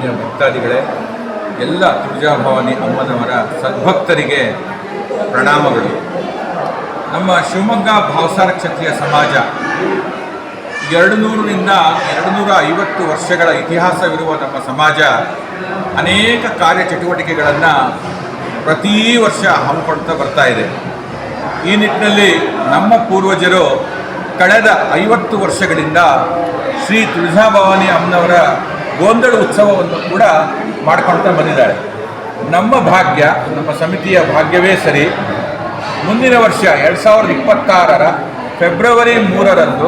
ಮಾನ್ಯ ಭಕ್ತಾದಿಗಳೇ, ಎಲ್ಲ ತುಳಜಾಭವಾನಿ ಅಮ್ಮನವರ ಸದ್ಭಕ್ತರಿಗೆ ಪ್ರಣಾಮಗಳು. ನಮ್ಮ ಶಿವಮೊಗ್ಗ ಭಾವಸಾರ ಕ್ಷತ್ರಿಯ ಸಮಾಜ 200ರಿಂದ 250 ವರ್ಷಗಳ ಇತಿಹಾಸವಿರುವ ನಮ್ಮ ಸಮಾಜ ಅನೇಕ ಕಾರ್ಯಚಟುವಟಿಕೆಗಳನ್ನು ಪ್ರತಿ ವರ್ಷ ಹಮ್ಮಿಕೊಳ್ತಾ ಬರ್ತಾ ಇದೆ. ಈ ನಿಟ್ಟಿನಲ್ಲಿ ನಮ್ಮ ಪೂರ್ವಜರು ಕಳೆದ 50 ವರ್ಷಗಳಿಂದ ಶ್ರೀ ತುಳಜಾಭವಾನಿ ಅಮ್ಮನವರ ಗೋಂದಳ ಉತ್ಸವವನ್ನು ಕೂಡ ಮಾಡ್ಕೊಳ್ತಾ ಬಂದಿದ್ದಾರೆ. ನಮ್ಮ ಭಾಗ್ಯ, ನಮ್ಮ ಸಮಿತಿಯ ಭಾಗ್ಯವೇ ಸರಿ, ಮುಂದಿನ ವರ್ಷ 2026ರ ಫೆಬ್ರವರಿ 3ರಂದು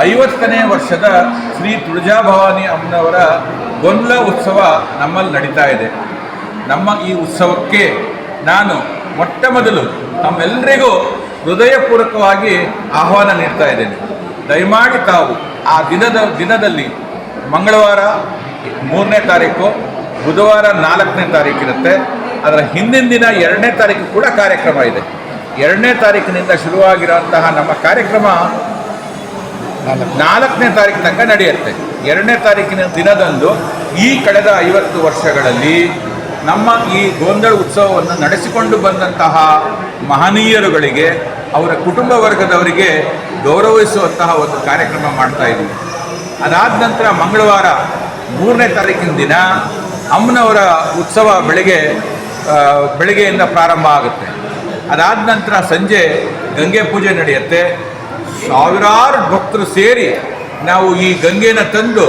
50ನೇ ವರ್ಷದ ಶ್ರೀ ತುಳಜಾಭವಾನಿ ಅಮ್ಮನವರ ಗೊಂದಲ ಉತ್ಸವ ನಮ್ಮಲ್ಲಿ ನಡೀತಾ ಇದೆ. ನಮ್ಮ ಈ ಉತ್ಸವಕ್ಕೆ ನಾನು ಮೊಟ್ಟ ಮೊದಲು ತಮ್ಮೆಲ್ಲರಿಗೂ ಹೃದಯಪೂರ್ವಕವಾಗಿ ಆಹ್ವಾನ ನೀಡ್ತಾ ಇದ್ದೇನೆ. ದಯಮಾಡಿ ತಾವು ಆ ದಿನದಲ್ಲಿ ಮಂಗಳವಾರ 3ನೇ ತಾರೀಕು, ಬುಧವಾರ 4ನೇ ತಾರೀಕು ಇರುತ್ತೆ. ಅದರ ಹಿಂದಿನ ದಿನ 2ನೇ ತಾರೀಕು ಕೂಡ ಕಾರ್ಯಕ್ರಮ ಇದೆ. 2ನೇ ತಾರೀಕಿನಿಂದ ಶುರುವಾಗಿರುವಂತಹ ನಮ್ಮ ಕಾರ್ಯಕ್ರಮ 4ನೇ ತಾರೀಕು ತನಕ ನಡೆಯುತ್ತೆ. 2ನೇ ತಾರೀಕಿನ ದಿನದಂದು ಈ ಕಳೆದ 50 ವರ್ಷಗಳಲ್ಲಿ ನಮ್ಮ ಈ ಗೋಂದಳ ಉತ್ಸವವನ್ನು ನಡೆಸಿಕೊಂಡು ಬಂದಂತಹ ಮಹನೀಯರುಗಳಿಗೆ, ಅವರ ಕುಟುಂಬ ವರ್ಗದವರಿಗೆ ಗೌರವಿಸುವಂತಹ ಒಂದು ಕಾರ್ಯಕ್ರಮ ಮಾಡ್ತಾ ಇದ್ದೀವಿ. ಅದಾದ ನಂತರ ಮಂಗಳವಾರ 3ನೇ ತಾರೀಕಿನ ದಿನ ಅಮ್ಮನವರ ಉತ್ಸವ ಬೆಳಗ್ಗೆಯಿಂದ ಪ್ರಾರಂಭ ಆಗುತ್ತೆ. ಅದಾದ ನಂತರ ಸಂಜೆ ಗಂಗೆ ಪೂಜೆ ನಡೆಯುತ್ತೆ. ಸಾವಿರಾರು ಭಕ್ತರು ಸೇರಿ ನಾವು ಈ ಗಂಗೆನ ತಂದು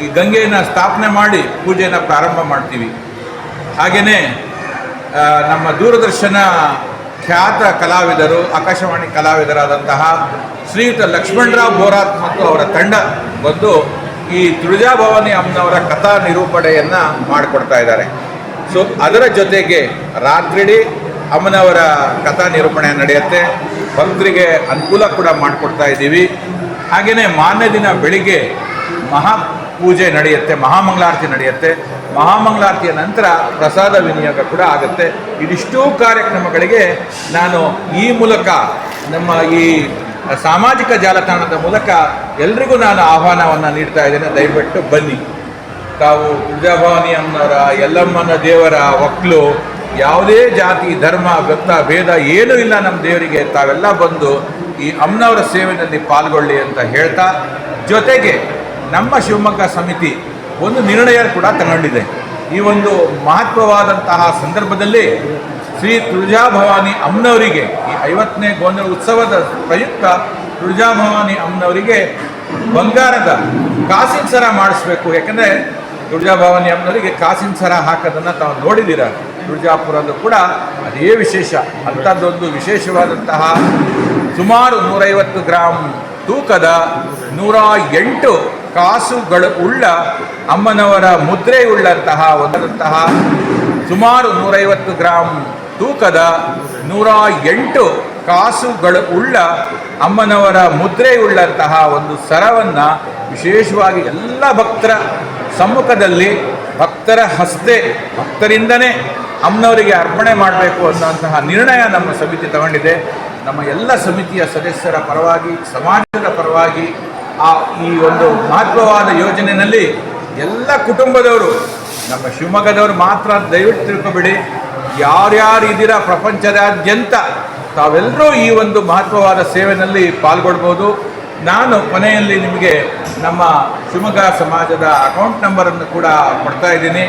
ಈ ಗಂಗೆಯನ್ನು ಸ್ಥಾಪನೆ ಮಾಡಿ ಪೂಜೆಯನ್ನು ಪ್ರಾರಂಭ ಮಾಡ್ತೀವಿ. ಹಾಗೆಯೇ ನಮ್ಮ ದೂರದರ್ಶನ ಖ್ಯಾತ ಕಲಾವಿದರು, ಆಕಾಶವಾಣಿ ಕಲಾವಿದರಾದಂತಹ ಶ್ರೀಯುತ ಲಕ್ಷ್ಮಣರಾವ್ ಬೋರಾತ್ ಮತ್ತು ಅವರ ತಂಡ ಬಂದು ಈ ತುಳಜಾಭವಾನಿ ಅಮ್ಮನವರ ಕಥಾ ನಿರೂಪಣೆಯನ್ನು ಮಾಡಿಕೊಡ್ತಾ ಇದ್ದಾರೆ. ಸೊ ಅದರ ಜೊತೆಗೆ ರಾತ್ರಿಡೀ ಅಮ್ಮನವರ ಕಥಾ ನಿರೂಪಣೆ ನಡೆಯುತ್ತೆ. ಭಕ್ತರಿಗೆ ಅನುಕೂಲ ಕೂಡ ಮಾಡಿಕೊಡ್ತಾ ಇದ್ದೀವಿ. ಹಾಗೆಯೇ ಮಾರನೇ ದಿನ ಬೆಳಿಗ್ಗೆ ಮಹಾಪೂಜೆ ನಡೆಯುತ್ತೆ, ಮಹಾಮಂಗಳಾರತಿ ನಡೆಯುತ್ತೆ. ಮಹಾಮಂಗಳಾರತಿಯ ನಂತರ ಪ್ರಸಾದ ವಿನಿಯೋಗ ಕೂಡ ಆಗುತ್ತೆ. ಇದಿಷ್ಟೂ ಕಾರ್ಯಕ್ರಮಗಳಿಗೆ ನಾನು ಈ ಮೂಲಕ ನಮ್ಮ ಈ ಸಾಮಾಜಿಕ ಜಾಲತಾಣದ ಮೂಲಕ ಎಲ್ರಿಗೂ ನಾನು ಆಹ್ವಾನವನ್ನು ನೀಡ್ತಾ ಇದ್ದೇನೆ. ದಯವಿಟ್ಟು ಬನ್ನಿ. ತಾವು ತುಳಜಾಭವಾನಿ ಅಮ್ಮನವರ, ಯಲ್ಲಮ್ಮನ ದೇವರ ಒಕ್ಕಲು, ಯಾವುದೇ ಜಾತಿ ಧರ್ಮ ಭೇದ ಏನೂ ಇಲ್ಲ ನಮ್ಮ ದೇವರಿಗೆ. ತಾವೆಲ್ಲ ಬಂದು ಈ ಅಮ್ಮನವರ ಸೇವೆಯಲ್ಲಿ ಪಾಲ್ಗೊಳ್ಳಿ ಅಂತ ಹೇಳ್ತಾ, ಜೊತೆಗೆ ನಮ್ಮ ಶಿವಮೊಗ್ಗ ಸಮಿತಿ ಒಂದು ನಿರ್ಣಯ ಕೂಡ ತಗೊಂಡಿದೆ. ಈ ಒಂದು ಮಹತ್ವವಾದಂತಹ ಸಂದರ್ಭದಲ್ಲಿ ಶ್ರೀ ತುಳಜಾಭವಾನಿ ಅಮ್ಮನವರಿಗೆ ಈ 50ನೇ ಗೋಂದಳ ಉತ್ಸವದ ಪ್ರಯುಕ್ತ ತುಳಜಾಭವಾನಿ ಅಮ್ಮನವರಿಗೆ ಬಂಗಾರದ ಕಾಸಿನ ಸರ ಮಾಡಿಸ್ಬೇಕು. ಯಾಕಂದರೆ ತುಳಜಾಭವಾನಿ ಅಮ್ಮನವರಿಗೆ ಕಾಸಿನ ಸರ ಹಾಕೋದನ್ನು ತಾವು ನೋಡಿದ್ದೀರ. ತುಳಜಾಪುರಲ್ಲೂ ಕೂಡ ಅದೇ ವಿಶೇಷ. ಅಂಥದ್ದೊಂದು ವಿಶೇಷವಾದಂತಹ ಸುಮಾರು 150 ಗ್ರಾಂ ತೂಕದ 108 ಕಾಸುಗಳು ಉಳ್ಳ ಅಮ್ಮನವರ ಮುದ್ರೆ ಉಳ್ಳಂತಹ ಸುಮಾರು 150 ಗ್ರಾಂ ತೂಕದ 108 ಕಾಸುಗಳು ಉಳ್ಳ ಅಮ್ಮನವರ ಮುದ್ರೆ ಉಳ್ಳಂತಹ ಒಂದು ಸರವನ್ನು ವಿಶೇಷವಾಗಿ ಎಲ್ಲ ಭಕ್ತರ ಸಮ್ಮುಖದಲ್ಲಿ, ಭಕ್ತರ ಭಕ್ತರಿಂದನೇ ಅಮ್ಮನವರಿಗೆ ಅರ್ಪಣೆ ಮಾಡಬೇಕು ಅನ್ನುವಂತಹ ನಿರ್ಣಯ ನಮ್ಮ ಸಮಿತಿ ತಗೊಂಡಿದೆ. ನಮ್ಮ ಎಲ್ಲ ಸಮಿತಿಯ ಸದಸ್ಯರ ಪರವಾಗಿ, ಸಮಾಜದ ಪರವಾಗಿ ಈ ಒಂದು ಮಹತ್ವವಾದ ಯೋಜನೆಯಲ್ಲಿ ಎಲ್ಲ ಕುಟುಂಬದವರು, ನಮ್ಮ ಶಿವಮೊಗ್ಗದವರು ಮಾತ್ರ ದಯವಿಟ್ಟು ತಿಳ್ಕೊಬೇಡಿ, ಯಾರ್ಯಾರು ಇದ್ದೀರಾ ಪ್ರಪಂಚದಾದ್ಯಂತ ತಾವೆಲ್ಲರೂ ಈ ಒಂದು ಮಹತ್ವವಾದ ಸೇವೆಯಲ್ಲಿ ಪಾಲ್ಗೊಳ್ಬೋದು. ನಾನು ಕೊನೆಯಲ್ಲಿ ನಿಮಗೆ ನಮ್ಮ ಶಿವಮೊಗ್ಗ ಸಮಾಜದ ಅಕೌಂಟ್ ನಂಬರನ್ನು ಕೂಡ ಕೊಡ್ತಾ ಇದ್ದೀನಿ.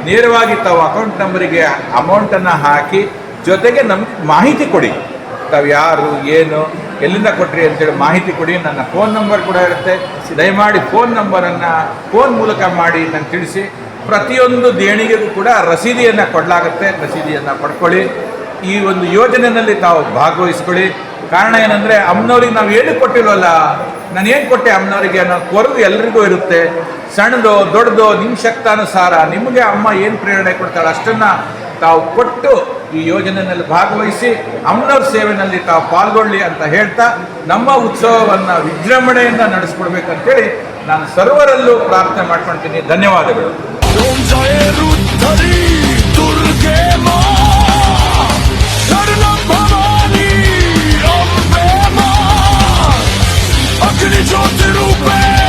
ನೇರವಾಗಿ ತಾವು ಅಕೌಂಟ್ ನಂಬರಿಗೆ ಅಮೌಂಟನ್ನು ಹಾಕಿ, ಜೊತೆಗೆ ನಮಗೆ ಮಾಹಿತಿ ಕೊಡಿ. ತಾವು ಯಾರು, ಏನು, ಎಲ್ಲಿಂದ ಕೊಟ್ರಿ ಅಂತೇಳಿ ಮಾಹಿತಿ ಕೊಡಿ. ನನ್ನ ಫೋನ್ ನಂಬರ್ ಕೂಡ ಇರುತ್ತೆ. ದಯಮಾಡಿ ಫೋನ್ ಮೂಲಕ ಮಾಡಿ ನನಗೆ ತಿಳಿಸಿ. ಪ್ರತಿಯೊಂದು ದೇಣಿಗೆಗೂ ಕೂಡ ರಸೀದಿಯನ್ನು ಕೊಡಲಾಗುತ್ತೆ. ರಸೀದಿಯನ್ನು ಪಡ್ಕೊಳ್ಳಿ. ಈ ಒಂದು ಯೋಜನೆಯಲ್ಲಿ ತಾವು ಭಾಗವಹಿಸ್ಕೊಳ್ಳಿ. ಕಾರಣ ಏನಂದರೆ, ಅಮ್ಮನವ್ರಿಗೆ ನಾವು ಏನು ಕೊಟ್ಟಿಲ್ವಲ್ಲ, ನಾನು ಏನು ಕೊಟ್ಟೆ ಅಮ್ಮನವರಿಗೆ ಅನ್ನೋ ಕೊರಗು ಎಲ್ರಿಗೂ ಇರುತ್ತೆ. ಸಣ್ಣದೋ ದೊಡ್ಡದೋ ನಿಮ್ಮ ಶಕ್ತಾನುಸಾರ ನಿಮಗೆ ಅಮ್ಮ ಏನು ಪ್ರೇರಣೆ ಕೊಡ್ತಾಳೆ ಅಷ್ಟನ್ನು ತಾವು ಕೊಟ್ಟು ಈ ಯೋಜನೆಯಲ್ಲಿ ಭಾಗವಹಿಸಿ ಅಮ್ಮನವ್ರ ಸೇವೆಯಲ್ಲಿ ತಾವು ಪಾಲ್ಗೊಳ್ಳಿ ಅಂತ ಹೇಳ್ತಾ, ನಮ್ಮ ಉತ್ಸವವನ್ನು ವಿಜೃಂಭಣೆಯಿಂದ ನಡೆಸ್ಕೊಡ್ಬೇಕಂತೇಳಿ ನಾನು ಸರ್ವರಲ್ಲೂ ಪ್ರಾರ್ಥನೆ ಮಾಡ್ಕೊಳ್ತೀನಿ. ಧನ್ಯವಾದಗಳು. ज्योति रूपे